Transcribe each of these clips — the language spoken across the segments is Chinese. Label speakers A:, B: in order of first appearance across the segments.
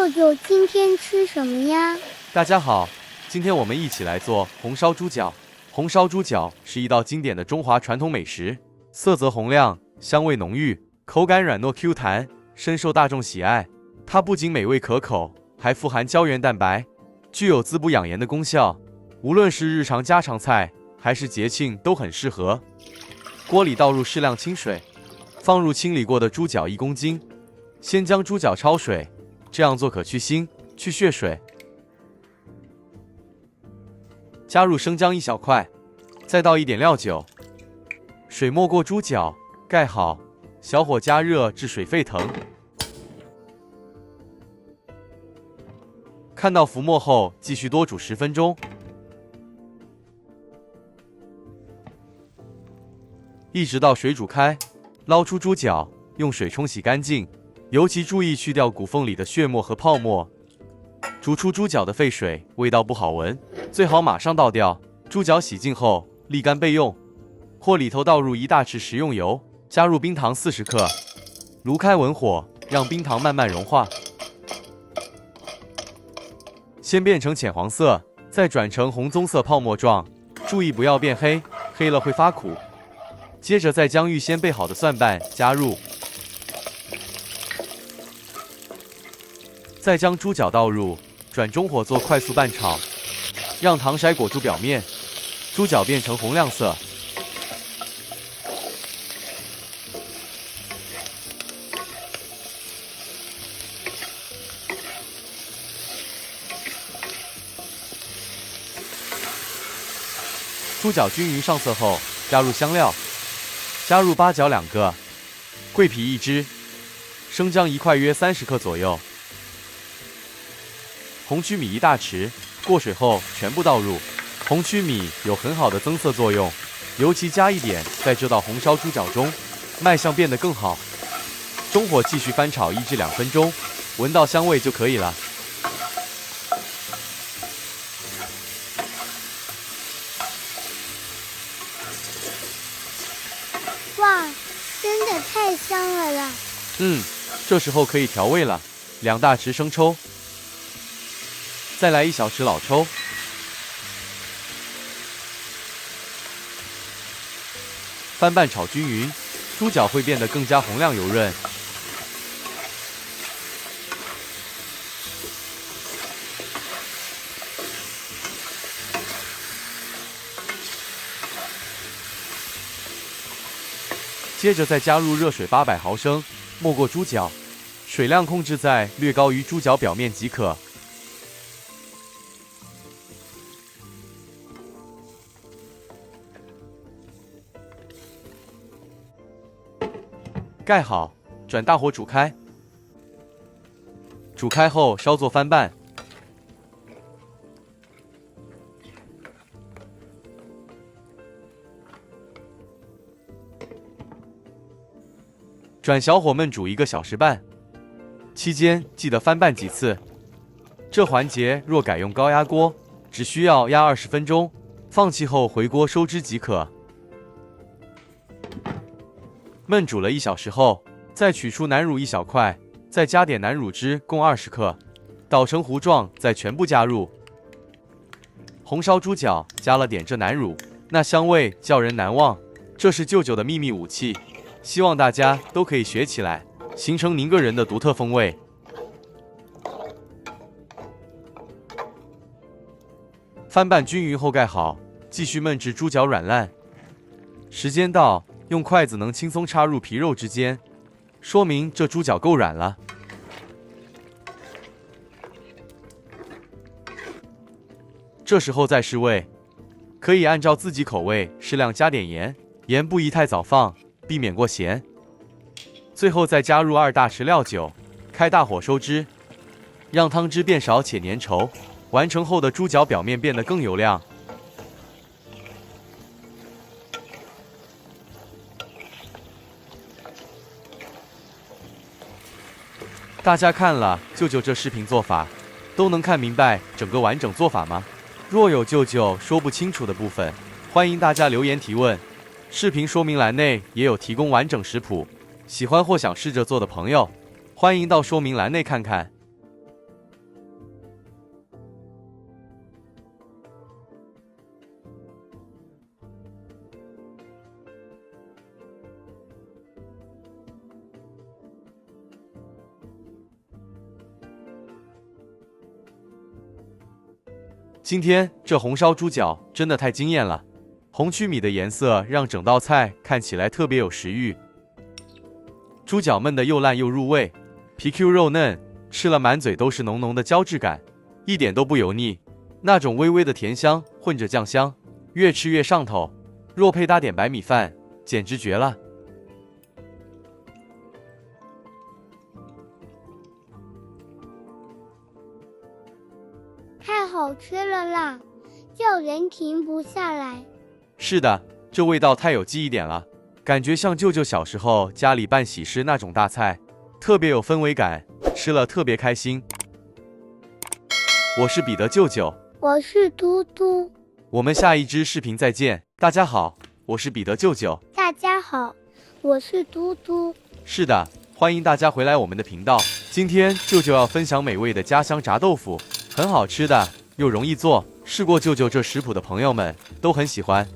A: 舅舅今天吃什么呀？
B: 大家好，今天我们一起来做红烧猪脚。红烧猪脚是一道经典的中华传统美食，色泽红亮，香味浓郁，口感软糯 Q 弹，深受大众喜爱。它不仅美味可口，还富含胶原蛋白，具有滋补养颜的功效。无论是日常家常菜，还是节庆都很适合。锅里倒入适量清水，放入清理过的猪脚1公斤，先将猪脚焯水，这样做可去腥、去血水。加入生姜1小块，再倒一点料酒，水没过猪脚，盖好，小火加热至水沸腾。看到浮沫后，继续多煮10分钟，一直到水煮开，捞出猪脚，用水冲洗干净，尤其注意去掉骨缝里的血沫和泡沫。煮出猪脚的沸水，味道不好闻，最好马上倒掉。猪脚洗净后沥干备用。锅里头倒入1大匙食用油，加入冰糖40克，炉开文火，让冰糖慢慢融化，先变成浅黄色，再转成红棕色泡沫状，注意不要变黑，黑了会发苦。接着再将预先备好的蒜瓣加入，再将猪脚倒入，转中火做快速拌炒，让糖色裹住表面，猪脚变成红亮色。猪脚均匀上色后，加入香料，加入八角2个，桂皮1支，生姜1块约30克左右，红曲米1大匙，过水后全部倒入。红曲米有很好的增色作用，尤其加一点在这道红烧猪脚中，卖相变得更好。中火继续翻炒1至2分钟，闻到香味就可以了。
A: 哇，真的太香了啦！
B: 这时候可以调味了，2大匙生抽，再来1小匙老抽，翻拌炒均匀，猪脚会变得更加红亮油润。接着再加入热水800毫升，没过猪脚，水量控制在略高于猪脚表面即可。盖好，转大火煮开。煮开后稍作翻拌，转小火焖煮1个小时半，期间记得翻拌几次。这环节若改用高压锅，只需要压20分钟，放弃后回锅收汁即可。焖煮了1小时后，再取出南乳1小块，再加点南乳汁共20克，捣成糊状，再全部加入。红烧猪脚加了点这南乳，那香味叫人难忘，这是舅舅的秘密武器，希望大家都可以学起来，形成您个人的独特风味。翻拌均匀后盖好，继续焖至猪脚软烂。时间到，用筷子能轻松插入皮肉之间，说明这猪脚够软了。这时候再试味，可以按照自己口味适量加点盐，盐不宜太早放，避免过咸。最后再加入2大匙料酒，开大火收汁，让汤汁变少且粘稠。完成后的猪脚表面变得更油亮。大家看了舅舅这视频做法，都能看明白整个完整做法吗？若有舅舅说不清楚的部分，欢迎大家留言提问。视频说明栏内也有提供完整食谱，喜欢或想试着做的朋友，欢迎到说明栏内看看。今天这红烧猪脚真的太惊艳了，红曲米的颜色让整道菜看起来特别有食欲。猪脚焖得又烂又入味，皮 Q 肉嫩，吃了满嘴都是浓浓的胶质感，一点都不油腻，那种微微的甜香混着酱香，越吃越上头。若配搭点白米饭，简直绝了。
A: 太好吃了啦，叫人停不下来。
B: 是的，这味道太有记忆点了，感觉像舅舅小时候家里办喜事那种大菜，特别有氛围感，吃了特别开心。我是彼得舅舅，
A: 我是嘟嘟。
B: 我们下一支视频再见。大家好，我是彼得舅舅。
A: 大家好，我是嘟嘟。
B: 是的，欢迎大家回来我们的频道。今天舅舅要分享美味的家乡炸豆腐，很好吃的，又容易做，试过舅舅这食谱的朋友们都很喜欢，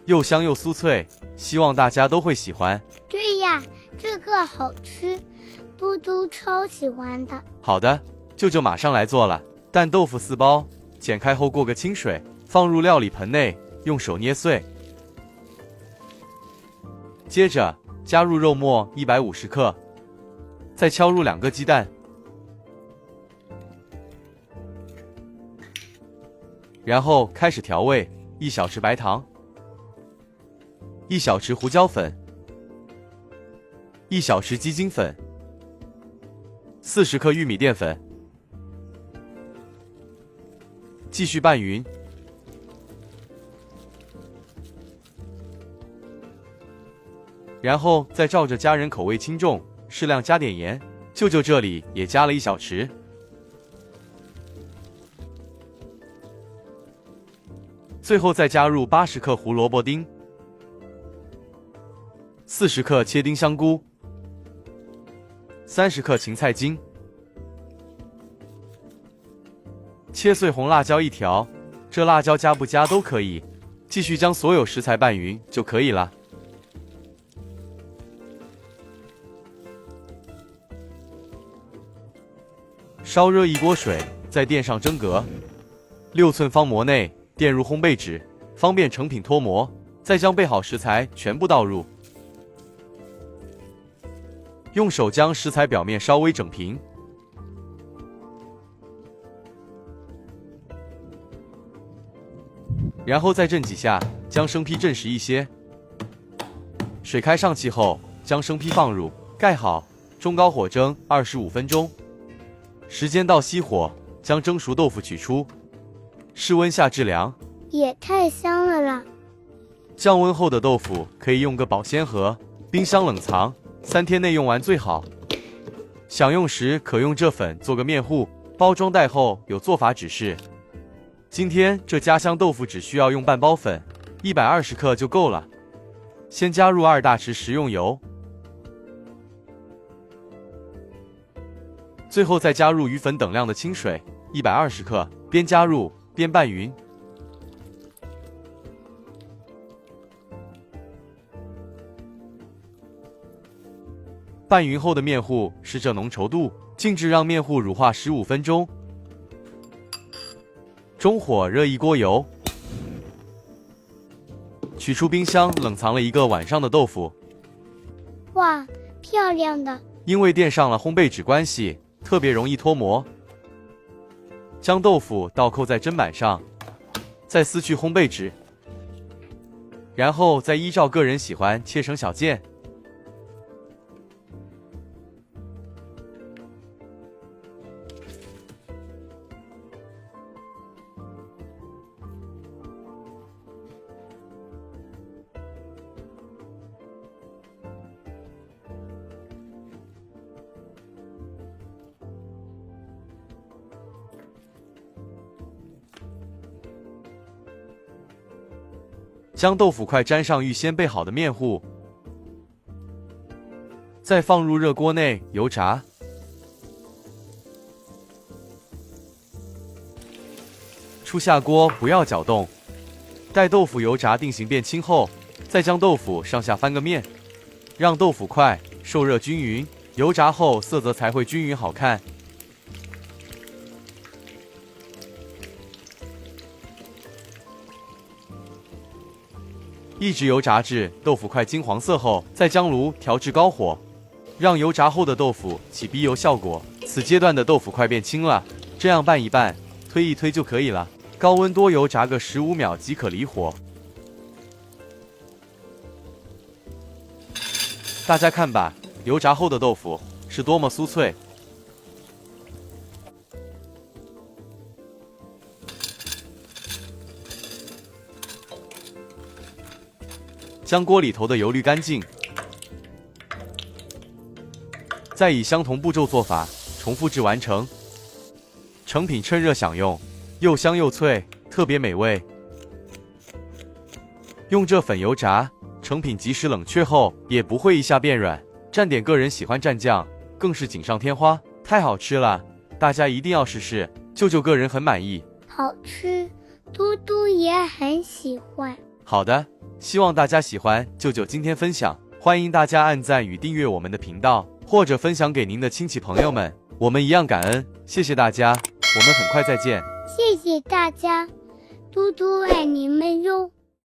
B: 又香又酥脆，希望大家都会喜欢。
A: 对呀，这个好吃，嘟嘟超喜欢的。
B: 好的，舅舅马上来做了。蛋豆腐4包，剪开后过个清水，放入料理盆内，用手捏碎。接着加入肉末150克，再敲入2个鸡蛋，然后开始调味：1小匙白糖，1小匙胡椒粉，1小匙鸡精粉，40克玉米淀粉。继续拌匀，然后再照着家人口味轻重，适量加点盐。舅舅这里也加了1小匙。最后再加入80克胡萝卜丁，40克切丁香菇，30克芹菜茎，切碎红辣椒1条，这辣椒加不加都可以。继续将所有食材拌匀就可以了。烧热1锅水，再垫上蒸格，6寸方模内垫入烘焙纸，方便成品脱模。再将备好食材全部倒入，用手将食材表面稍微整平。然后再震几下，将生坯震实一些。水开上气后，将生坯放入，盖好，中高火蒸25分钟。时间到熄火，将蒸熟豆腐取出，室温下制凉。
A: 也太香了啦！
B: 降温后的豆腐可以用个保鲜盒，冰箱冷藏，3天内用完最好。想用时可用这粉做个面糊，包装袋后有做法指示。今天这家乡豆腐只需要用半包粉，120克就够了。先加入2大匙食用油，最后再加入鱼粉等量的清水，120克，边加入边拌匀。拌匀后的面糊是这浓稠度，静置让面糊乳化15分钟。中火热1锅油，取出冰箱冷藏了1个晚上的豆腐。
A: 哇，漂亮的！
B: 因为垫上了烘焙纸关系，特别容易脱模。将豆腐倒扣在砧板上，再撕去烘焙纸，然后再依照个人喜欢切成小件。将豆腐块沾上预先备好的面糊，再放入热锅内油炸。初下锅不要搅动，待豆腐油炸定型变轻后，再将豆腐上下翻个面，让豆腐块受热均匀，油炸后色泽才会均匀好看。一直油炸至豆腐块金黄色后，再将炉调至高火，让油炸后的豆腐起逼油效果。此阶段的豆腐块变轻了，这样拌一拌，推一推就可以了。高温多油炸个15秒即可离火。大家看吧，油炸后的豆腐是多么酥脆。将锅里头的油滤干净，再以相同步骤做法重复至完成。成品趁热享用，又香又脆，特别美味。用这粉油炸，成品即使冷却后也不会一下变软，蘸点个人喜欢蘸酱，更是锦上添花，太好吃了！大家一定要试试，舅舅个人很满意。
A: 好吃，嘟嘟也很喜欢。
B: 好的，希望大家喜欢舅舅今天分享，欢迎大家按赞与订阅我们的频道，或者分享给您的亲戚朋友们，我们一样感恩。谢谢大家，我们很快再见。
A: 谢谢大家，嘟嘟爱你们哟。